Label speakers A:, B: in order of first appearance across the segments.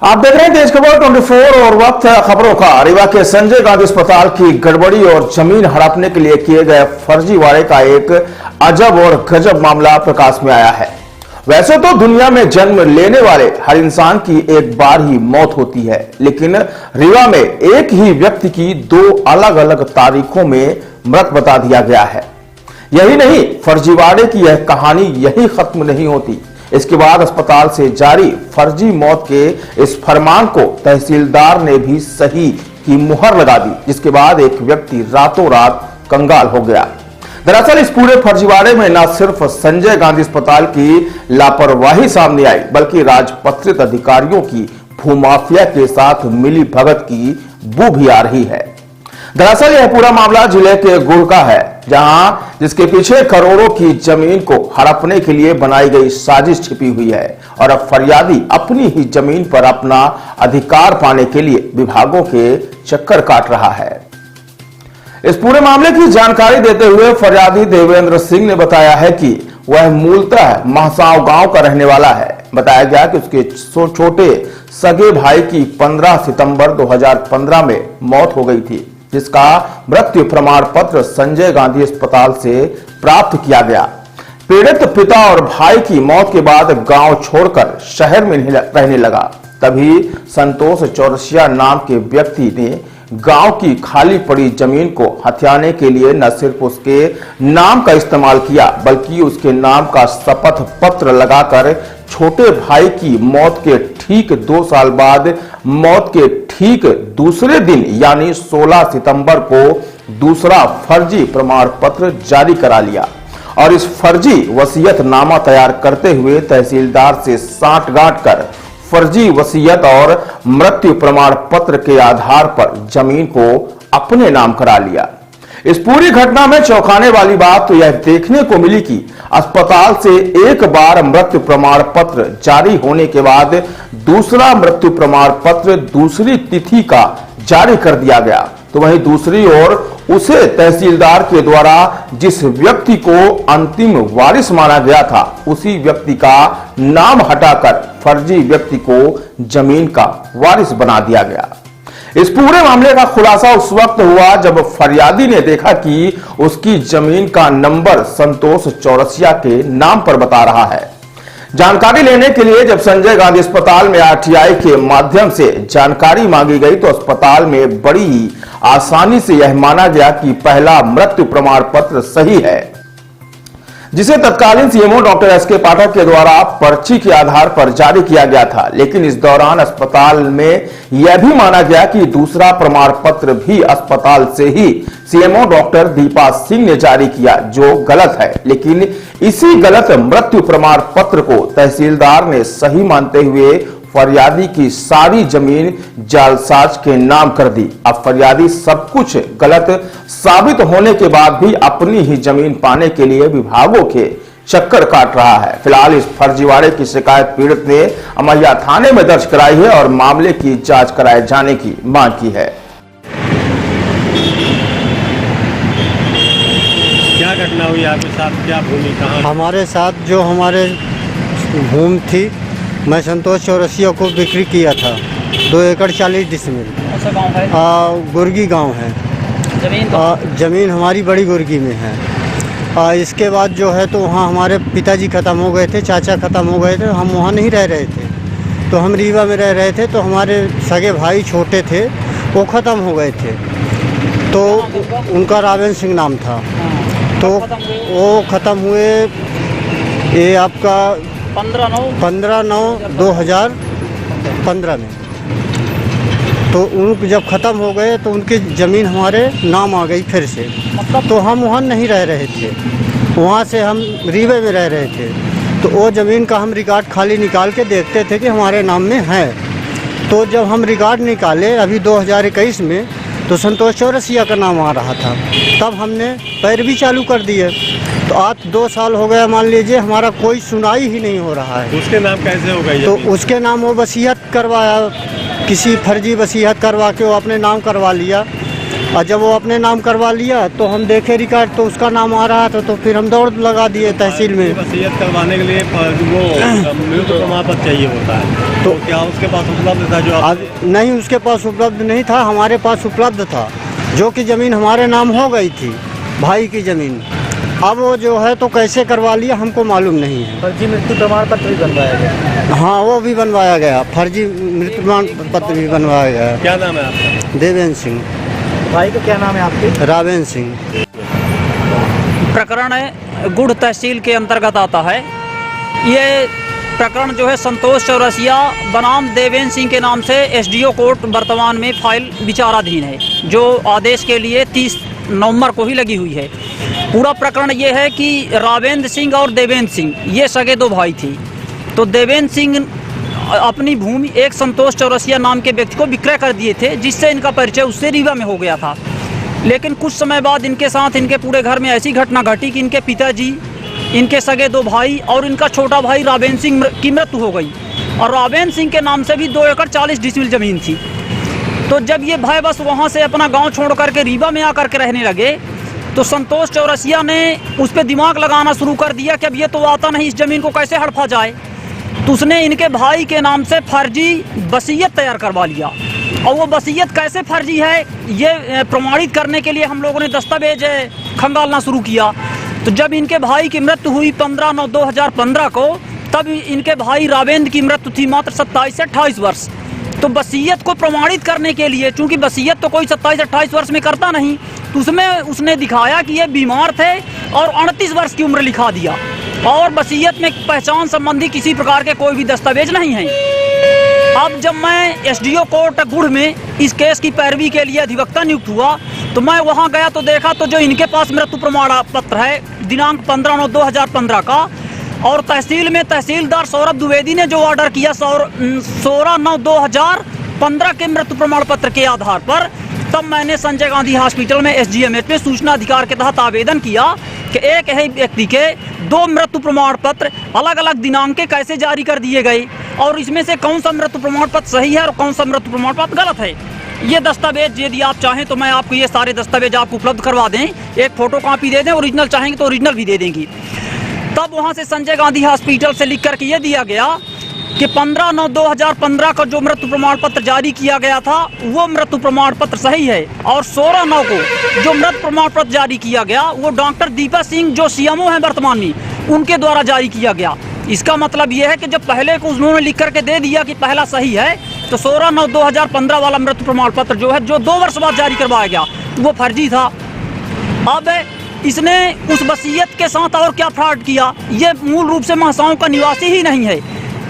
A: आप देख रहे हैं तेज खबर 24 और वक्त है खबरों का। रीवा के संजय गांधी अस्पताल की गड़बड़ी और जमीन हड़पने के लिए किए गए फर्जीवाड़े का एक अजब और गजब मामला प्रकाश में आया है। वैसे तो दुनिया में जन्म लेने वाले हर इंसान की एक बार ही मौत होती है, लेकिन रीवा में एक ही व्यक्ति की दो अलग अलग तारीखों में मृत बता दिया गया है। यही नहीं, फर्जीवाड़े की यह कहानी यही खत्म नहीं होती। इसके बाद अस्पताल से जारी फर्जी मौत के इस फरमान को तहसीलदार ने भी सही की मुहर लगा दी, जिसके बाद एक व्यक्ति रातों रात कंगाल हो गया। दरअसल इस पूरे फर्जीवाड़े में न सिर्फ संजय गांधी अस्पताल की लापरवाही सामने आई, बल्कि राजपत्रित अधिकारियों की भूमाफिया के साथ मिली भगत की बू भी आ रही है। दरअसल यह पूरा मामला जिले के गुड़ का है, जिसके पीछे करोड़ों की जमीन को हड़पने के लिए बनाई गई साजिश छिपी हुई है और अब फरियादी अपनी ही जमीन पर अपना अधिकार पाने के लिए विभागों के चक्कर काट रहा है। इस पूरे मामले की जानकारी देते हुए फरियादी देवेंद्र सिंह ने बताया है कि वह मूलतः महसाव गांव का रहने वाला है। बताया गया कि उसके छोटे सगे भाई की 15 सितंबर 2015 में मौत हो गई थी, जिसका मृत्यु प्रमाण पत्र संजय गांधी अस्पताल से प्राप्त किया गया। पीड़ित पिता और भाई की मौत के बाद गांव छोड़कर शहर में रहने लगा। तभी संतोष चौरसिया नाम के व्यक्ति ने गांव की खाली पड़ी जमीन को हथियाने के लिए न सिर्फ उसके नाम का इस्तेमाल किया, बल्कि उसके नाम का शपथ पत्र लगाकर छोटे भाई की मौत के ठीक 2 साल बाद मौत के ठीक दूसरे दिन यानी 16 सितंबर को दूसरा फर्जी प्रमाण पत्र जारी करा लिया और इस फर्जी वसीयतनामा तैयार करते हुए तहसीलदार से साठगांठ कर फर्जी वसीयत और मृत्यु प्रमाण पत्र के आधार पर जमीन को अपने नाम करा लिया। इस पूरी घटना में चौंकाने वाली बात तो यह देखने को मिली कि अस्पताल से एक बार मृत्यु प्रमाण पत्र जारी होने के बाद दूसरा मृत्यु प्रमाण पत्र दूसरी तिथि का जारी कर दिया गया, तो वहीं दूसरी ओर उसे तहसीलदार के द्वारा जिस व्यक्ति को अंतिम वारिस माना गया था, उसी व्यक्ति का नाम हटाकर फर्जी व्यक्ति को जमीन का वारिस बना दिया गया। इस पूरे मामले का खुलासा उस वक्त हुआ जब फरियादी ने देखा कि उसकी जमीन का नंबर संतोष चौरसिया के नाम पर बता रहा है। जानकारी लेने के लिए जब संजय गांधी अस्पताल में आरटीआई के माध्यम से जानकारी मांगी गई, तो अस्पताल में बड़ी ही आसानी से यह माना गया कि पहला मृत्यु प्रमाण पत्र सही है, जिसे तत्कालीन सीएमओ डॉक्टर एसके पाठक के द्वारा पर्ची के आधार पर जारी किया गया था। लेकिन इस दौरान अस्पताल में यह भी माना गया कि दूसरा प्रमाण पत्र भी अस्पताल से ही सीएमओ डॉक्टर दीपा सिंह ने जारी किया, जो गलत है। लेकिन इसी गलत मृत्यु प्रमाण पत्र को तहसीलदार ने सही मानते हुए फरियादी की सारी जमीन जालसाज के नाम कर दी। अब फरियादी सब कुछ गलत साबित होने के बाद भी अपनी ही जमीन पाने के लिए विभागों के चक्कर काट रहा है। फिलहाल इस फर्जीवाड़े की शिकायत पीड़ित ने अमैया थाने में दर्ज कराई है और मामले की जांच कराए जाने की मांग की है।
B: क्या घटना हुई आपके साथ, क्या भूमि कहाँ?
C: हमारे साथ जो हमारे भूमि थी, मैं संतोष चौरसिया को बिक्री किया था 2 एकड़ 40 डिसमिल।
D: अच्छा गाँव है?
C: गुर्गी गांव है। जमीन हमारी बड़ी गुर्गी में है। इसके बाद जो है तो वहाँ हमारे पिताजी ख़त्म हो गए थे, चाचा ख़त्म हो गए थे, हम वहाँ नहीं रह रहे थे, तो हम रीवा में रह रहे थे। तो हमारे सगे भाई छोटे थे, वो ख़त्म हो गए थे, तो उनका रावेन सिंह नाम था। तो वो ख़त्म हुए ये आपका 15/9/2015 में। तो उन जब ख़त्म हो गए तो उनकी ज़मीन हमारे नाम आ गई फिर से। तो हम वहाँ नहीं रह रहे थे, वहाँ से हम रीवे में रह रहे थे। तो वो ज़मीन का हम रिकॉर्ड खाली निकाल के देखते थे कि हमारे नाम में है। तो जब हम रिकॉर्ड निकाले अभी 2021 में, तो संतोष चौरसिया का नाम आ रहा था। तब हमने पैरवी चालू कर दिए। तो आज 2 साल हो गया, मान लीजिए हमारा कोई सुनाई ही नहीं हो रहा है।
B: उसके नाम कैसे हो गई?
C: तो उसके नाम वो वसीयत करवाया, किसी फर्जी वसीयत करवा के वो अपने नाम करवा लिया। और जब वो अपने नाम करवा लिया तो हम देखे रिकॉर्ड तो उसका नाम आ रहा था, तो फिर हम दौड़ लगा दिए तहसील में।
B: वसीयत करवाने के लिए वो मृत्यु प्रमाण पत्र चाहिए होता है, तो क्या उसके पास उपलब्ध था? जो
C: अब नहीं, उसके पास उपलब्ध नहीं था, हमारे पास उपलब्ध था, जो कि ज़मीन हमारे नाम हो गई थी, भाई की ज़मीन। अब वो जो है तो कैसे करवा लिया हमको मालूम नहीं है।
D: फर्जी मृत्यु प्रमाण पत्र भी बनवाया गया।
C: हाँ, वो भी बनवाया गया, फर्जी मृत्यु प्रमाण पत्र भी बनवाया गया।
B: क्या नाम है आपका?
C: देवेंद्र सिंह।
D: भाई का क्या नाम है आपके?
C: रावेंद्र सिंह।
E: प्रकरण गुड़ तहसील के अंतर्गत आता है। ये प्रकरण जो है संतोष चौरसिया बनाम देवेंद्र सिंह के नाम से एसडीओ कोर्ट वर्तमान में फाइल विचाराधीन है, जो आदेश के लिए 30 नवंबर को ही लगी हुई है। पूरा प्रकरण ये है कि रावेंद्र सिंह और देवेंद्र सिंह ये सगे दो भाई थे। तो देवेंद्र सिंह अपनी भूमि एक संतोष चौरसिया नाम के व्यक्ति को विक्रय कर दिए थे, जिससे इनका परिचय उससे रीवा में हो गया था। लेकिन कुछ समय बाद इनके साथ इनके पूरे घर में ऐसी घटना घटी कि इनके पिताजी, इनके सगे दो भाई और इनका छोटा भाई रावेंद्र सिंह की मृत्यु हो गई। और रावेंद्र सिंह के नाम से भी 2 एकड़ 40 डिसमिल जमीन थी। तो जब ये भाई बस वहाँ से अपना गांव छोड़ करके रीवा में आकर के रहने लगे, तो संतोष चौरसिया ने उस पर दिमाग लगाना शुरू कर दिया कि अब ये तो आता नहीं, इस ज़मीन को कैसे हड़पा जाए। तो उसने इनके भाई के नाम से फर्जी वसीयत तैयार करवा लिया। और वो वसीयत कैसे फर्जी है ये प्रमाणित करने के लिए हम लोगों ने दस्तावेज खंगालना शुरू किया। तो जब इनके भाई की मृत्यु हुई 15/9/2015 को, तब इनके भाई रावेंद्र की मृत्यु थी मात्र 27 से 28 वर्ष। तो वसीयत को प्रमाणित करने के लिए, चूंकि वसीयत तो कोई 27-28 वर्ष में करता नहीं, तो उसमें उसने दिखाया कि ये बीमार थे और 38 वर्ष की उम्र लिखा दिया। और वसीयत में पहचान संबंधी किसी प्रकार के कोई भी दस्तावेज नहीं है। अब जब मैं एसडीओ कोर्ट गुड़ में इस केस की पैरवी के लिए अधिवक्ता नियुक्त हुआ, तो मैं वहां गया तो देखा तो जो इनके पास मृत्यु प्रमाण पत्र है दिनांक 15/9/2015 का, और तहसील में तहसीलदार सौरभ द्विवेदी ने जो ऑर्डर किया 16/9/2015 के मृत्यु प्रमाण पत्र के आधार पर, तब मैंने संजय गांधी हॉस्पिटल में एसजीएमएच में सूचना अधिकार के तहत आवेदन किया कि एक ही व्यक्ति के 2 मृत्यु प्रमाण पत्र अलग अलग दिनांक के कैसे जारी कर दिए गए, और इसमें से कौन सा मृत्यु प्रमाण पत्र सही है और कौन सा मृत्यु प्रमाण पत्र गलत है। ये दस्तावेज यदि आप चाहें तो मैं आपको ये सारे दस्तावेज आपको उपलब्ध करवा दें, एक फोटो कॉपी दे दें, ओरिजिनल चाहेंगे तो ओरिजिनल भी दे देंगी। तब वहाँ से संजय गांधी हॉस्पिटल से लिख करके ये दिया गया कि 15/9/2015 का जो मृत्यु प्रमाण पत्र जारी किया गया था वो मृत्यु प्रमाण पत्र सही है, और 16/9 को जो मृत्यु प्रमाण पत्र जारी किया गया वो डॉक्टर दीपक सिंह जो सीएमओ हैं वर्तमान में, उनके द्वारा जारी किया गया। इसका मतलब ये है कि जब पहले को उन्होंने लिख करके दे दिया कि पहला सही है, तो 16/9/2015 वाला मृत्यु प्रमाण पत्र जो है, जो 2 वर्ष बाद जारी करवाया गया, वो फर्जी था। अब इसने उस वसीयत के साथ और क्या फ्रॉड किया, ये मूल रूप से महासाओं का निवासी ही नहीं है,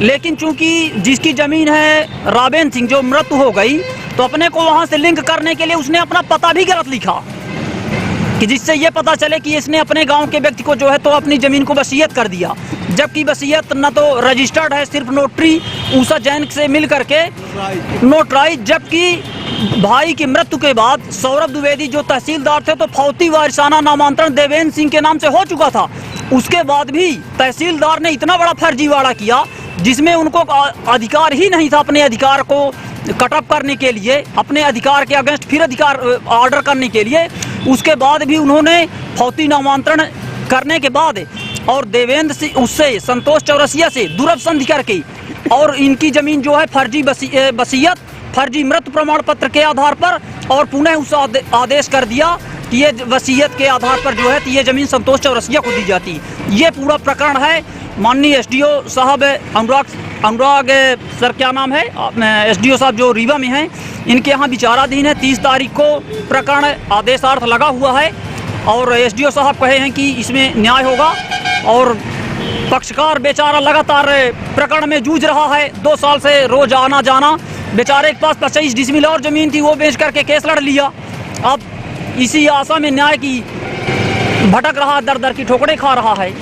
E: लेकिन चूंकि जिसकी जमीन है रावेंद्र सिंह जो मृत्यु हो गई, तो अपने को वहां से लिंक करने के लिए उसने अपना पता भी गलत लिखा, कि जिससे ये पता चले कि इसने अपने गांव के व्यक्ति को जो है तो अपनी जमीन को वसीयत कर दिया, जबकि वसीयत न तो रजिस्टर्ड है, सिर्फ नोटरी उषा जैन से मिल करके नोटराइज, जबकि भाई की मृत्यु के बाद सौरभ द्विवेदी जो तहसीलदार थे तो फौती वारिसाना नामांतरण देवेंद्र सिंह के नाम से हो चुका था। उसके बाद भी तहसीलदार ने इतना बड़ा फर्जीवाड़ा किया जिसमें उनको अधिकार ही नहीं था अपने अधिकार को कटअप करने के लिए, अपने अधिकार के अगेंस्ट फिर अधिकार ऑर्डर करने के लिए। उसके बाद भी उन्होंने फौती नामांतरण करने के बाद और देवेंद्र सिंह उससे संतोष चौरसिया से दुर्लभ संधि करके और इनकी जमीन जो है फर्जी वसीयत, फर्जी मृत्यु प्रमाण पत्र के आधार पर और पुनः उस आदेश कर दिया कि ये वसीयत के आधार पर जो है ये जमीन संतोष चौरसिया को दी जाती। ये पूरा प्रकरण है। माननीय एसडीओ साहब अनुराग सर क्या नाम है, एसडीओ साहब जो रीवा में हैं, इनके यहाँ विचाराधीन है। 30 तारीख को प्रकरण आदेशार्थ लगा हुआ है और एसडीओ साहब कहे हैं कि इसमें न्याय होगा। और पक्षकार बेचारा लगातार प्रकरण में जूझ रहा है, 2 साल से रोज आना जाना। बेचारे के पास 25 डिसमिल और जमीन थी, वो बेच करके केस लड़ लिया। अब इसी आशा में न्याय की भटक रहा, दर दर की ठोकरें खा रहा है।